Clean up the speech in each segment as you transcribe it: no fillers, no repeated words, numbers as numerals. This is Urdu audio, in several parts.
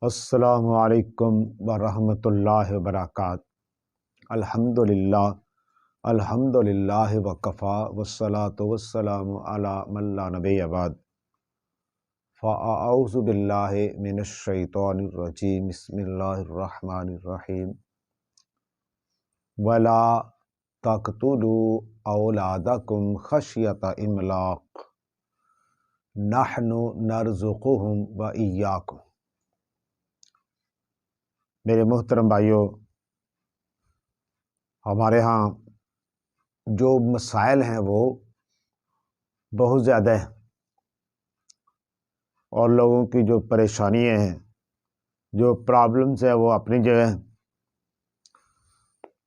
السلام علیکم ورحمۃ اللہ وبرکاتہ۔ الحمد للہ وکفا والصلاة والسلام علی من لا نبی بعد۔ فاعوذ باللہ من الشیطان الرجیم، بسم اللہ الرحمن الرحیم۔ ولا تقتلوا اولادکم خشیۃ املاق نحن نرزقهم وإیاکم۔ میرے محترم بھائیوں، ہمارے ہاں جو مسائل ہیں وہ بہت زیادہ ہیں، اور لوگوں کی جو پریشانیاں ہیں، جو پرابلمز ہیں وہ اپنی جگہ ہیں۔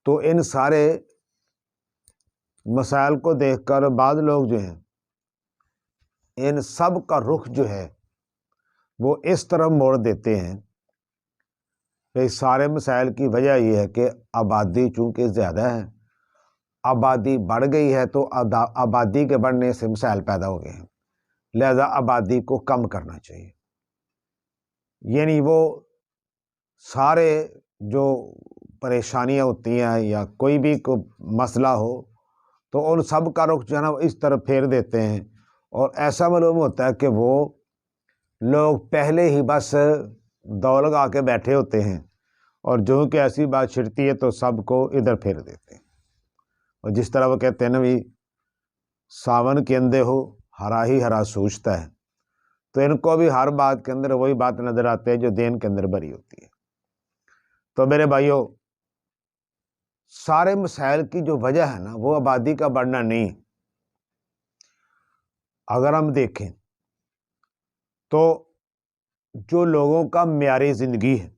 تو ان سارے مسائل کو دیکھ کر بعض لوگ جو ہیں ان سب کا رخ جو ہے وہ اس طرح موڑ دیتے ہیں کہ اس سارے مسائل کی وجہ یہ ہے کہ آبادی چونکہ زیادہ ہے، آبادی بڑھ گئی ہے، تو آبادی کے بڑھنے سے مسائل پیدا ہو گئے ہیں، لہذا آبادی کو کم کرنا چاہیے۔ یعنی وہ سارے جو پریشانیاں ہوتی ہیں یا کوئی بھی مسئلہ ہو تو ان سب کا رخ جو ہے نا اس طرف پھیر دیتے ہیں، اور ایسا معلوم ہوتا ہے کہ وہ لوگ پہلے ہی بس دوڑ لگا کے بیٹھے ہوتے ہیں، اور جو کہ ایسی بات چھڑتی ہے تو سب کو ادھر پھیر دیتے ہیں۔ اور جس طرح وہ کہتے ہیں نا بھی، ساون کے اندے ہو ہرا ہی ہرا سوچتا ہے، تو ان کو بھی ہر بات کے اندر وہی بات نظر آتی ہے جو دین کے اندر بھری ہوتی ہے۔ تو میرے بھائیوں، سارے مسائل کی جو وجہ ہے نا وہ آبادی کا بڑھنا نہیں۔ اگر ہم دیکھیں تو جو لوگوں کا معیار زندگی ہے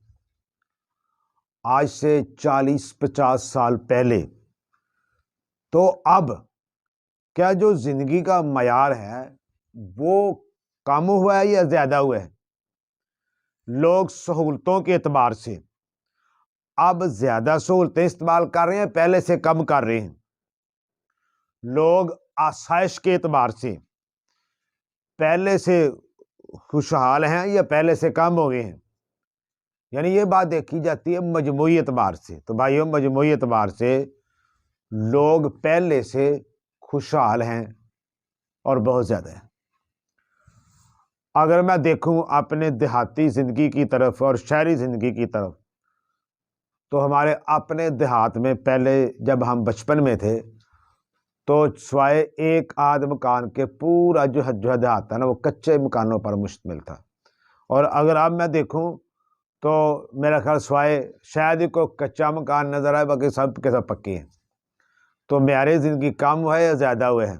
آج سے 40-50 سال پہلے، تو اب کیا جو زندگی کا معیار ہے وہ کم ہوا ہے یا زیادہ ہوا ہے؟ لوگ سہولتوں کے اعتبار سے اب زیادہ سہولتیں استعمال کر رہے ہیں، پہلے سے کم کر رہے ہیں۔ لوگ آسائش کے اعتبار سے پہلے سے خوشحال ہیں یا پہلے سے کم ہو گئے ہیں؟ یعنی یہ بات دیکھی جاتی ہے مجموعی اعتبار سے۔ تو بھائیوں، مجموعی اعتبار سے لوگ پہلے سے خوشحال ہیں اور بہت زیادہ ہیں۔ اگر میں دیکھوں اپنے دیہاتی زندگی کی طرف اور شہری زندگی کی طرف، تو ہمارے اپنے دیہات میں پہلے جب ہم بچپن میں تھے تو سوائے ایک آدھ مکان کے پورا جو دیہات تھا نا وہ کچے مکانوں پر مشتمل تھا، اور اگر اب میں دیکھوں تو میرا خیال سوائے شاید ہی کوئی کچا مکان نظر آئے، باقی سب کے سب پکے ہیں۔ تو معیار زندگی کم ہوا ہے یا زیادہ ہوا ہے؟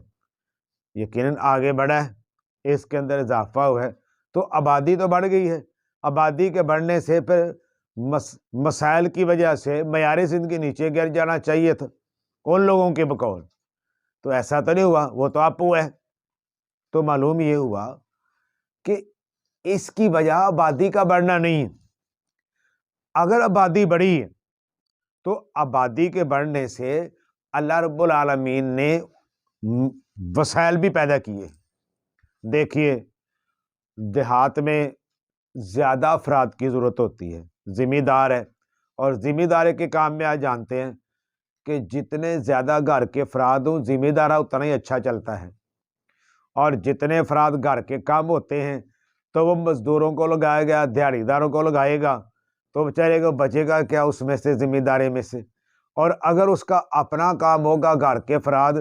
یقیناً آگے بڑھا ہے، اس کے اندر اضافہ ہوا ہے۔ تو آبادی تو بڑھ گئی ہے، آبادی کے بڑھنے سے پھر مسائل کی وجہ سے معیار زندگی نیچے گر جانا چاہیے تھا ان لوگوں کے بقول۔ تو ایسا تو نہیں ہوا، وہ تو اب ہوا ہے۔ تو معلوم یہ ہوا کہ اس کی وجہ آبادی کا بڑھنا نہیں ہے۔ اگر آبادی بڑھی ہے تو آبادی کے بڑھنے سے اللہ رب العالمین نے وسائل بھی پیدا کیے۔ دیکھیے، دیہات میں زیادہ افراد کی ضرورت ہوتی ہے، ذمہ دار ہے، اور ذمہ داری کے کام میں آج جانتے ہیں کہ جتنے زیادہ گھر کے افراد ہوں ذمہ دار اتنا ہی اچھا چلتا ہے، اور جتنے افراد گھر کے کام ہوتے ہیں تو وہ مزدوروں کو لگائے گا، دیہڑی داروں کو لگائے گا، تو بیچارے کو بچے گا کیا اس میں سے، ذمہ داری میں سے؟ اور اگر اس کا اپنا کام ہوگا، گھر کے افراد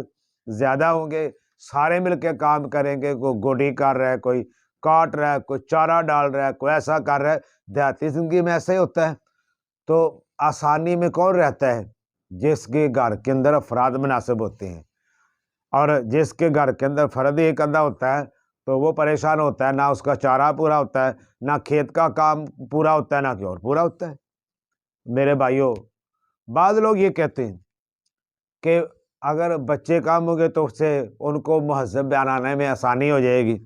زیادہ ہوں گے، سارے مل کے کام کریں گے، کوئی گوڈی کر رہا ہے، کوئی کاٹ رہا ہے، کوئی چارہ ڈال رہا ہے، کوئی ایسا کر رہا ہے۔ دیہاتی زندگی میں ایسا ہی ہوتا ہے۔ تو آسانی میں کون رہتا ہے؟ جس کے گھر کے اندر افراد مناسب ہوتے ہیں، اور جس کے گھر کے اندر فرد ایک اندھا ہوتا ہے تو وہ پریشان ہوتا ہے، نہ اس کا چارہ پورا ہوتا ہے، نہ کھیت کا کام پورا ہوتا ہے، نہ کہ اور پورا ہوتا ہے۔ میرے بھائیوں، بعض لوگ یہ کہتے ہیں کہ اگر بچے کام ہو گئے تو اس سے ان کو مہذب بنانے میں آسانی ہو جائے گی۔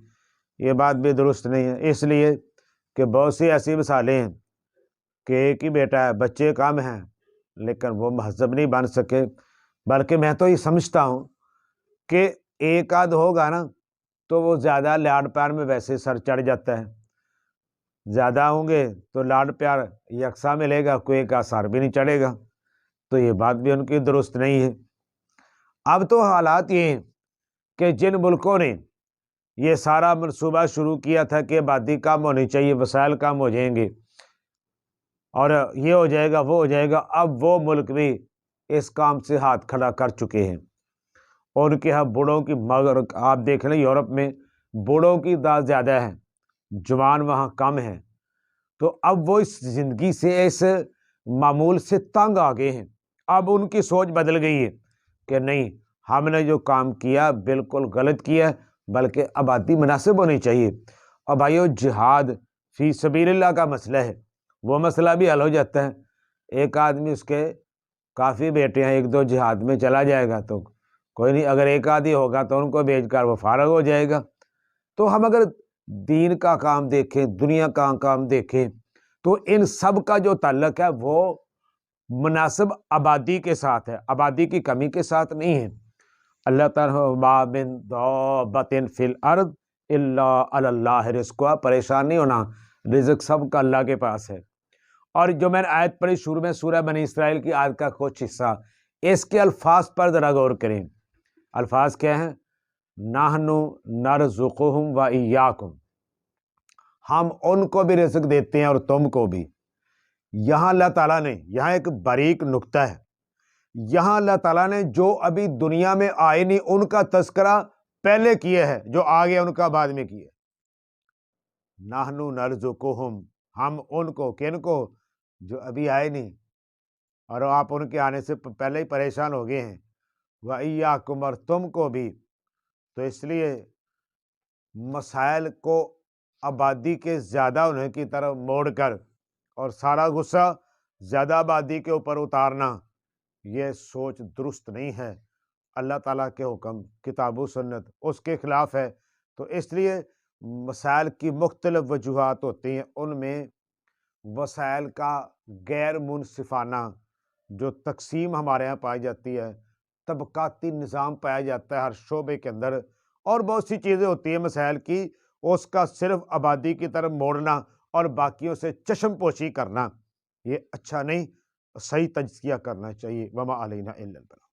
یہ بات بھی درست نہیں ہے، اس لیے کہ بہت سی ایسی مثالیں ہیں کہ ایک ہی بیٹا ہے، بچے کم ہیں لیکن وہ مہذب نہیں بن سکے۔ بلکہ میں تو یہ سمجھتا ہوں کہ ایک آدھ ہوگا نا تو وہ زیادہ لاڈ پیار میں ویسے سر چڑھ جاتا ہے۔ زیادہ ہوں گے تو لاڈ پیار یکساں ملے گا، کوئی کا اثر بھی نہیں چڑھے گا، تو یہ بات بھی ان کی درست نہیں ہے۔ اب تو حالات یہ ہیں کہ جن ملکوں نے یہ سارا منصوبہ شروع کیا تھا کہ آبادی کم ہونی چاہیے، وسائل کم ہو جائیں گے اور یہ ہو جائے گا، وہ ہو جائے گا، اب وہ ملک بھی اس کام سے ہاتھ کھڑا کر چکے ہیں۔ اور ان کے یہاں بوڑھوں کی، مگر آپ دیکھ لیں یورپ میں بوڑھوں کی تعداد زیادہ ہے، جوان وہاں کم ہے، تو اب وہ اس زندگی سے، اس معمول سے تنگ آ گئے ہیں۔ اب ان کی سوچ بدل گئی ہے کہ نہیں، ہم نے جو کام کیا بالکل غلط کیا، بلکہ آبادی مناسب ہونی چاہیے۔ اور بھائیو، جہاد فی سبیل اللہ کا مسئلہ ہے، وہ مسئلہ بھی حل ہو جاتا ہے۔ ایک آدمی، اس کے کافی بیٹے ہیں، ایک دو جہاد میں چلا جائے گا تو کوئی نہیں، اگر ایک آدھی ہوگا تو ان کو بھیج کر وہ فارغ ہو جائے گا۔ تو ہم اگر دین کا کام دیکھیں، دنیا کا کام دیکھیں، تو ان سب کا جو تعلق ہے وہ مناسب آبادی کے ساتھ ہے، آبادی کی کمی کے ساتھ نہیں ہے۔ اللہ تعالیٰ ما من دابۃ فی الارض الا علی اللہ رزقها، پریشان نہیں ہونا، رزق سب کا اللہ کے پاس ہے۔ اور جو میں نے آیت پڑھی شروع میں، سورہ بنی اسرائیل کی آیت کا کچھ حصہ، اس کے الفاظ پر ذرا غور کریں۔ الفاظ کیا ہیں؟ نحن نرزقہم و ایاکم، ہم ان کو بھی رزق دیتے ہیں اور تم کو بھی۔ یہاں اللہ تعالیٰ نے، یہاں ایک باریک نکتہ ہے، یہاں اللہ تعالیٰ نے جو ابھی دنیا میں آئے نہیں ان کا تذکرہ پہلے کیا ہے، جو آگے ان کا بعد میں کیا۔ نحن نرزقہم، ہم ان کو، کن کو؟ جو ابھی آئے نہیں اور آپ ان کے آنے سے پہلے ہی پریشان ہو گئے ہیں، وَإِيَّاكُمْ، اور تم کو بھی۔ تو اس لیے مسائل کو آبادی کے زیادہ ہونے کی طرف موڑ کر اور سارا غصہ زیادہ آبادی کے اوپر اتارنا، یہ سوچ درست نہیں ہے۔ اللہ تعالیٰ کے حکم، کتاب و سنت اس کے خلاف ہے۔ تو اس لیے مسائل کی مختلف وجوہات ہوتی ہیں، ان میں وسائل کا غیر منصفانہ جو تقسیم ہمارے ہاں پائی جاتی ہے، طبقاتی نظام پایا جاتا ہے ہر شعبے کے اندر، اور بہت سی چیزیں ہوتی ہیں مسائل کی، اس کا صرف آبادی کی طرف موڑنا اور باقیوں سے چشم پوشی کرنا، یہ اچھا نہیں، صحیح تجزیہ کرنا چاہیے۔ وما علینا الا البلاغ۔